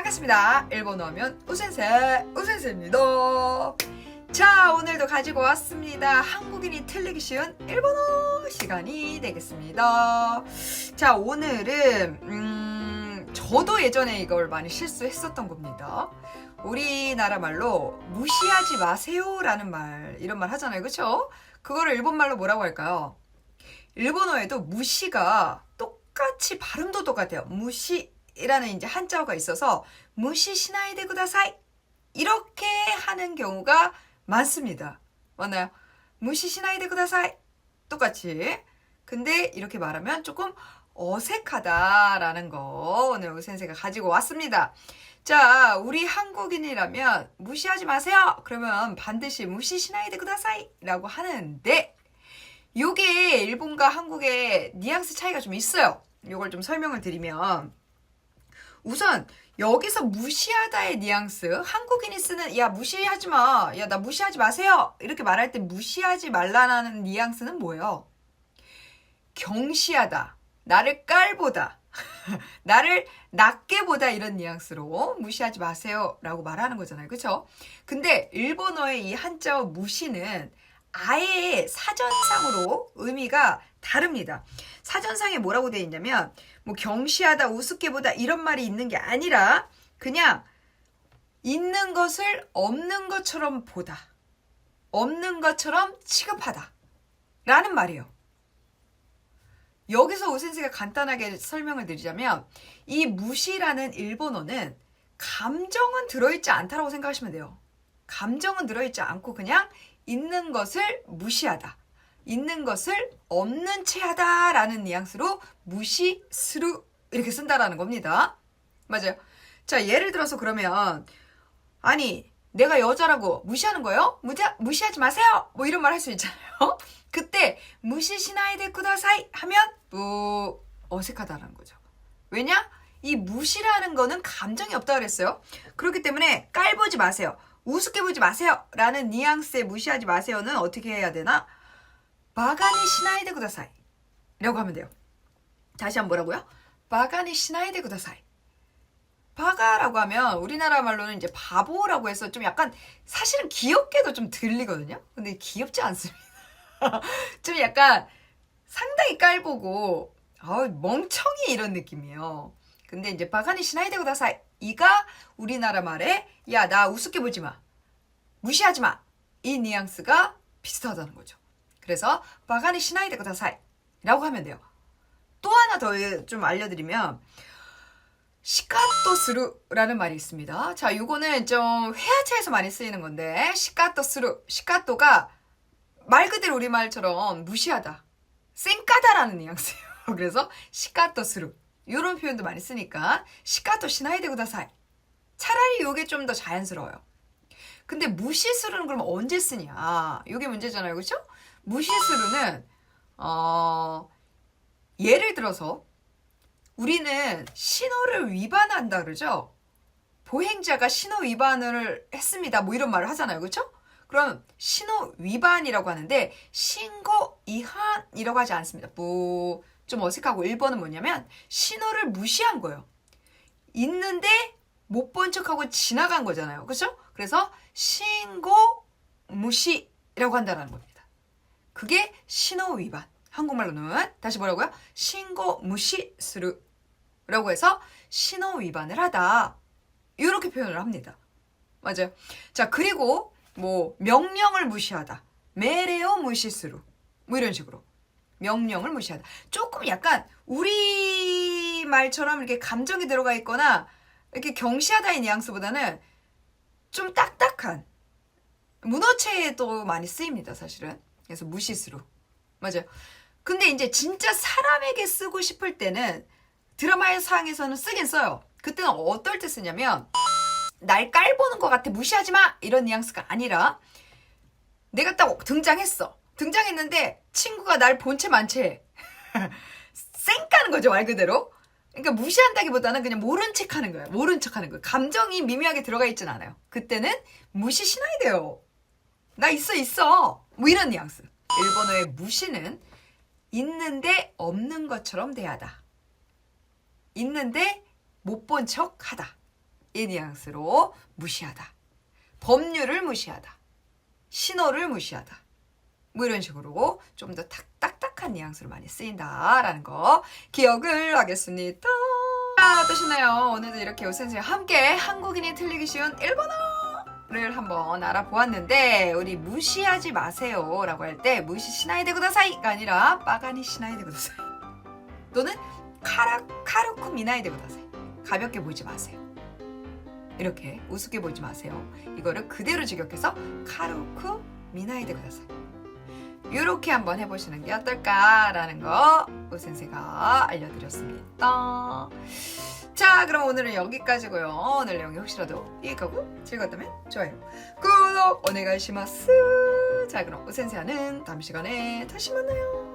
반갑습니다. 일본어 하면 우센세입니다. 자, 오늘도 가지고 왔습니다. 한국인이 틀리기 쉬운 일본어 시간이 되겠습니다. 자, 오늘은 저도 예전에 이걸 많이 실수했었던 겁니다. 우리나라 말로 무시하지 마세요 라는 말, 이런 말 하잖아요. 그쵸? 그거를 일본말로 뭐라고 할까요? 일본어에도 무시가 똑같이 발음도 똑같아요. 무시라는 이제 한자어가 있어서 무시 시나이데 쿠다사이 이렇게 하는 경우가 많습니다. 맞나요? 무시 시나이데 쿠다사이 똑같이. 근데 이렇게 말하면 조금 어색하다라는 거 오늘 우센세가 가지고 왔습니다. 자, 우리 한국인이라면 무시하지 마세요. 그러면 반드시 무시 시나이데 쿠다사이 라고 하는데 요게 일본과 한국의 뉘앙스 차이가 좀 있어요. 요걸 좀 설명을 드리면 우선 여기서 무시하다의 뉘앙스, 한국인이 쓰는 야 무시하지 마, 야 나 무시하지 마세요 이렇게 말할 때 무시하지 말라는 뉘앙스는 뭐예요? 경시하다, 나를 깔보다, 나를 낮게 보다 이런 뉘앙스로 무시하지 마세요 라고 말하는 거잖아요. 그쵸? 근데 일본어의 이 한자어 무시는 아예 사전상으로 의미가 다릅니다. 사전상에 뭐라고 되어 있냐면 뭐 경시하다, 우습게 보다 이런 말이 있는 게 아니라 그냥 있는 것을 없는 것처럼 보다, 없는 것처럼 취급하다 라는 말이에요. 여기서 오센세가 간단하게 설명을 드리자면 이 무시라는 일본어는 감정은 들어있지 않다라고 생각하시면 돼요. 감정은 들어있지 않고 그냥 있는 것을 무시하다, 있는 것을 없는 채 하다라는 뉘앙스로 무시스루 이렇게 쓴다라는 겁니다. 맞아요. 자, 예를 들어서 그러면 아니 내가 여자라고 무시하는 거예요? 무시하지 마세요 뭐 이런 말 할 수 있잖아요. 그때 무시 시나이데 쿠다사이 하면 어색하다라는 거죠. 왜냐? 이 무시라는 거는 감정이 없다 그랬어요. 그렇기 때문에 깔보지 마세요, 우습게 보지 마세요 라는 뉘앙스의 무시하지 마세요는 어떻게 해야 되나? 바가니 시나이데 쿠다사이 라고 하면 돼요. 다시 한번 뭐라고요? 바가니 시나이데 쿠다사이. 바가라고 하면 우리나라 말로는 이제 바보라고 해서 좀 약간 사실은 귀엽게도 좀 들리거든요. 근데 귀엽지 않습니다. 좀 약간 상당히 깔보고 멍청이 이런 느낌이에요. 근데 이제 바가니 시나이데 쿠다사이 이가 우리나라 말에 야 나 우습게 보지 마, 무시하지 마 이 뉘앙스가 비슷하다는 거죠. 그래서 바가니 시나이데 쿠다사이 라고 하면 돼요. 또 하나 더 좀 알려드리면 시카토 스루라는 말이 있습니다. 자, 요거는 좀 회화체에서 많이 쓰이는 건데 시카토 스루, 시카토가 말 그대로 우리말처럼 무시하다, 쌩까다라는 뉘앙스예요. 그래서 시카토 스루 이런 표현도 많이 쓰니까 시카토 시나이데 쿠다사이 차라리 요게 좀 더 자연스러워요. 근데 무시스루는 그럼 언제 쓰냐? 요게 문제잖아요. 그렇죠? 무시스루는 예를 들어서 우리는 신호를 위반한다 그러죠? 보행자가 신호 위반을 했습니다 뭐 이런 말을 하잖아요. 그렇죠? 그럼 신호 위반이라고 하는데 신고 이한이라고 하지 않습니다. 좀 어색하고 1번은 뭐냐면 신호를 무시한 거예요. 있는데 못 본 척하고 지나간 거잖아요. 그렇죠? 그래서 신고 무시라고 한다는 겁니다. 그게 신호 위반. 한국말로는 다시 뭐라고요? 신고 무시스루 라고 해서 신호 위반을 하다 이렇게 표현을 합니다. 맞아요. 자, 그리고 뭐 명령을 무시하다, 메레오 무시스루 뭐 이런 식으로 명령을 무시하다. 조금 약간 우리 말처럼 이렇게 감정이 들어가 있거나 이렇게 경시하다의 뉘앙스보다는 좀 딱딱한 문어체도 많이 쓰입니다. 사실은. 그래서 무시스루. 맞아요. 근데 이제 진짜 사람에게 쓰고 싶을 때는 드라마의 상에서는 쓰긴 써요. 그때는 어떨 때 쓰냐면 날 깔보는 것 같아 무시하지 마 이런 뉘앙스가 아니라 내가 딱 등장했는데 친구가 날 본 채 만 채 쌩까는 거죠, 말 그대로. 그러니까 무시한다기보다는 그냥 모른 척하는 거예요. 모른 척하는 거예요. 감정이 미묘하게 들어가 있진 않아요. 그때는 무시 시나이데요, 나 있어 뭐 이런 뉘앙스. 일본어의 무시는 있는데 없는 것처럼 대하다, 있는데 못 본 척 하다 이 뉘앙스로 무시하다. 법률을 무시하다. 신호를 무시하다. 뭐 이런 식으로 좀 더 딱딱한 뉘앙스로 많이 쓰인다라는 거 기억을 하겠습니다. 어떠시나요? 오늘도 이렇게 오센스와 함께 한국인이 틀리기 쉬운 일본어를 한번 알아보았는데, 우리 무시하지 마세요 라고 할 때 무시 시나이데 구다사이가 아니라 빠가니 시나이데 구다사이, 또는 카루쿠 미나이데 구다사이, 가볍게 보지 마세요, 이렇게 우습게 보지 마세요. 이거를 그대로 직역해서 카루쿠 미나이데 구다사이, 이렇게 한번 해보시는 게 어떨까라는 거 오센세가 알려드렸습니다. 자, 그럼 오늘은 여기까지고요. 오늘 내용이 혹시라도 유익하고 즐거웠다면 좋아요, 구독 오네가이시마스. 자, 그럼 오센세는 다음 시간에 다시 만나요.